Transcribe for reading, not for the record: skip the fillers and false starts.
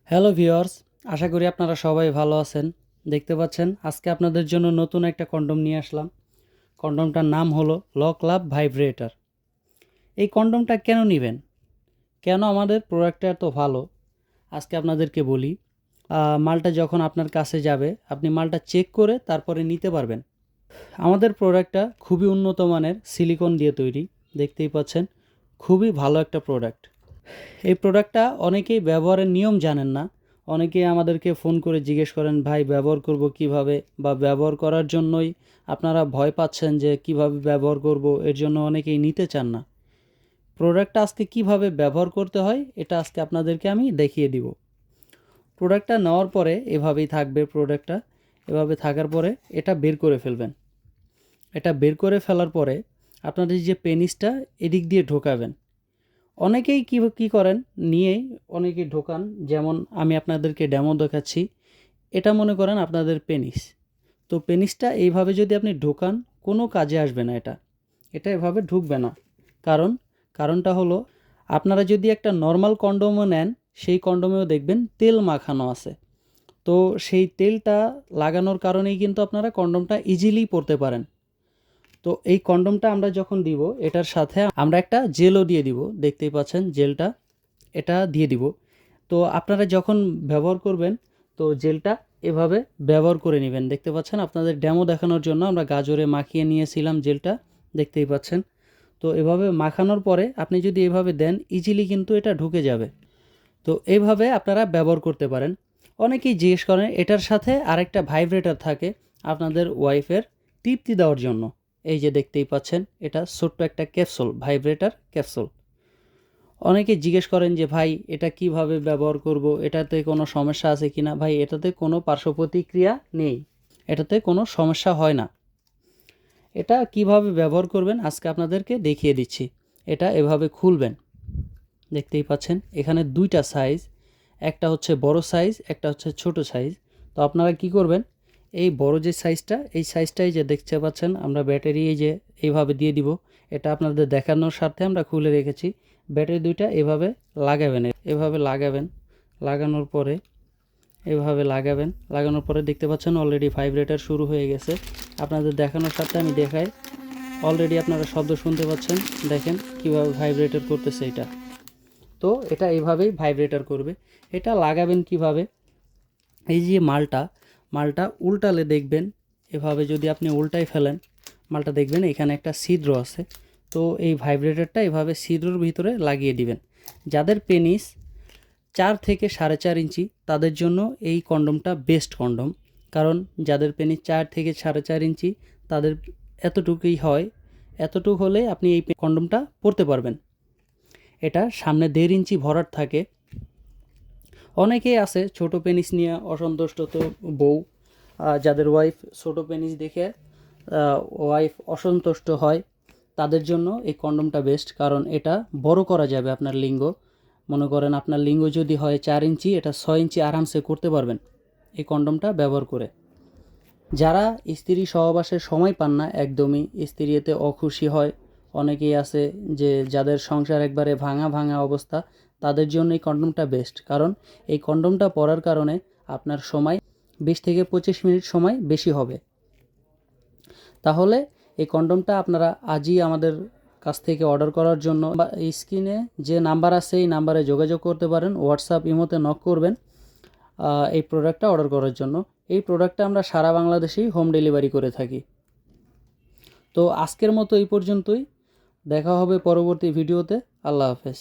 Hello viewers, আশা করি আপনারা সবাই ভালো আছেন। দেখতে পাচ্ছেন আজকে আপনাদের জন্য নতুন একটা কন্ডম নিয়ে আসলাম। কন্ডমটার নাম হলো লক লাভ ভাইব্রেটর। এই কন্ডমটা কেন নেবেন, কেন আমাদের প্রোডাক্টটা এত ভালো, আজকে আপনাদেরকে বলি। মালটা যখন আপনার কাছে যাবে আপনি মালটা চেক করে তারপরে নিতে পারবেন। আমাদের প্রোডাক্টটা খুবই উন্নত মানের সিলিকন দিয়ে তৈরি, দেখতেই পাচ্ছেন খুবই ভালো একটা প্রোডাক্ট। এই প্রোডাক্টটা অনেকেই ব্যবহারের নিয়ম জানেন না। অনেকেই আমাদেরকে ফোন করে জিজ্ঞেস করেন, ভাই ব্যবহার করব কিভাবে, বা ব্যবহার করার জন্যই আপনারা ভয় পাচ্ছেন যে কিভাবে ব্যবহার করব, এর জন্য অনেকেই নিতে চান না। প্রোডাক্টটা আজকে কিভাবে ব্যবহার করতে হয় এটা আজকে আপনাদেরকে আমি দেখিয়ে দিব। প্রোডাক্টটা নেওয়ার পরে এভাবেই থাকবে। প্রোডাক্টটা এভাবে থাকার পরে এটা বের করে ফেলবেন। এটা বের করে ফেলার পরে আপনাদের যে পেনিসটা এদিক দিয়ে ঢোকাবেন। অনেকেই কী করেন, নিয়েই অনেকেই ঢোকান। যেমন আমি আপনাদেরকে ডেমো দেখাচ্ছি। এটা মনে করেন আপনাদের পেনিস। তো পেনিসটা এইভাবে যদি আপনি ঢোকান, কোনো কাজে আসবে না। এটা এটা এভাবে ঢুকবে না। কারণটা হলো, আপনারা যদি একটা নর্মাল কন্ডোমও নেন, সেই কন্ডোমেও দেখবেন তেল মাখানো আছে। তো সেই তেলটা লাগানোর কারণেই কিন্তু আপনারা কন্ডোমটা ইজিলি পরতে পারেন। তো এই কন্ডোমটা আমরা যখন দিব, এটার সাথে আমরা একটা জেলও দিয়ে দিব। দেখতেই পাচ্ছেন জেলটা, এটা দিয়ে দিব। তো আপনারা যখন ব্যবহার করবেন, তো জেলটা এভাবে ব্যবহার করে নেবেন। দেখতে পাচ্ছেন আপনাদের ডেমো দেখানোর জন্য আমরা গাজরে মাখিয়ে নিয়েছিলাম জেলটা, দেখতেই পাচ্ছেন। তো এভাবে মাখানোর পরে আপনি যদি এভাবে দেন, ইজিলি কিন্তু এটা ঢুকে যাবে। তো এইভাবে আপনারা ব্যবহার করতে পারেন। অনেকেই জিজ্ঞেস করেন এটার সাথে আরেকটা ভাইব্রেটর থাকে আপনাদের ওয়াইফের তৃপ্তি দেওয়ার জন্য। এই যে দেখতেই পাচ্ছেন, এটা ছোট্ট একটা ক্যাপসুল, ভাইব্রেটর ক্যাপসুল। অনেকে জিজ্ঞেস করেন যে ভাই এটা কিভাবে ব্যবহার করব, এটাতে কোনো সমস্যা আছে কি না। ভাই এটাতে কোনো পার্শ্ব প্রতিক্রিয়া নেই, এটাতে কোনো সমস্যা হয় না। এটা কিভাবে ব্যবহার করবেন আজকে আপনাদেরকে দেখিয়ে দিচ্ছি। এটা এভাবে খুলবেন। দেখতেই পাচ্ছেন এখানে দুইটা সাইজ, একটা হচ্ছে বড় সাইজ, একটা হচ্ছে ছোট সাইজ। তো আপনারা কি করবেন, এই বড় যে সাইজটা, এই সাইজটাই যে দেখতে পাচ্ছেন আমরা ব্যাটারি এই যে এইভাবে দিয়ে দিব। এটা আপনাদের দেখানোর স্বার্থে আমরা খুলে রেখেছি। ব্যাটারি দুইটা এভাবে লাগাবেন, এভাবে লাগাবেন। লাগানোর পরে এভাবে লাগানোর পরে দেখতে পাচ্ছেন অলরেডি ভাইব্রেটর শুরু হয়ে গেছে। আপনাদের দেখানোর স্বার্থে আমি দেখাই। অলরেডি আপনারা শব্দ শুনতে পাচ্ছেন, দেখেন কিভাবে ভাইব্রেটর করতেছে এটা। তো এটা এইভাবেই ভাইব্রেটর করবে। এটা লাগাবেন কিভাবে, এই যে মালটা উল্টালে দেখবেন, এভাবে যদি আপনি উল্টাই ফেলেন মালটা, দেখবেন এখানে একটা ছিদ্র আছে। তো এই ভাইব্রেটরটা এভাবে ছিদ্রর ভিতরে লাগিয়ে দিবেন। যাদের পেনিস 4 থেকে 4.5 ইঞ্চি তাদের জন্য এই কন্ডমটা বেস্ট কন্ডম। কারণ যাদের পেনিস 4 থেকে 4.5 ইঞ্চি তাদের এতটুকুই হয়। এতটুকু হলে আপনি এই কন্ডমটা পরতে পারবেন। এটা সামনে 1.5 ইঞ্চি ভরাট থাকে। অনেকেই আছে ছোট পেনিস নিয়ে অসন্তুষ্ট। তো বউ, যাদের ওয়াইফ ছোট পেনিস দেখে ওয়াইফ অসন্তুষ্ট হয়, তাদের জন্য এই কন্ডমটা বেস্ট। কারণ এটা বড় করা যাবে আপনার লিঙ্গ। মনে করেন আপনার লিঙ্গ যদি হয় 4 ইঞ্চি, এটা 6 ইঞ্চি আরামসে করতে পারবেন এই কন্ডমটা ব্যবহার করে। যারা স্ত্রী সহবাসের সময় পান না, একদমই স্ত্রী এতে অখুশি হয়, অনেকেই আছে যে যাদের সংসার একবারে ভাঙা ভাঙা অবস্থা, তাদের জন্য এই কন্ডমটা বেস্ট। কারণ এই কন্ডমটা পরার কারণে আপনার সময় 20 থেকে 25 মিনিট সময় বেশি হবে। তাহলে এই কন্ডমটা আপনারা আজই আমাদের কাছ থেকে অর্ডার করার জন্য বা স্ক্রিনে যে নাম্বার আছে এই নাম্বারে যোগাযোগ করতে পারেন। হোয়াটসঅ্যাপ ইমোতে নক করবেন এই প্রোডাক্টটা অর্ডার করার জন্য। এই প্রোডাক্টটা আমরা সারা বাংলাদেশেই হোম ডেলিভারি করে থাকি। তো আজকের মতো এই পর্যন্তই। দেখা হবে পরবর্তী ভিডিওতে। আল্লাহ হাফেজ।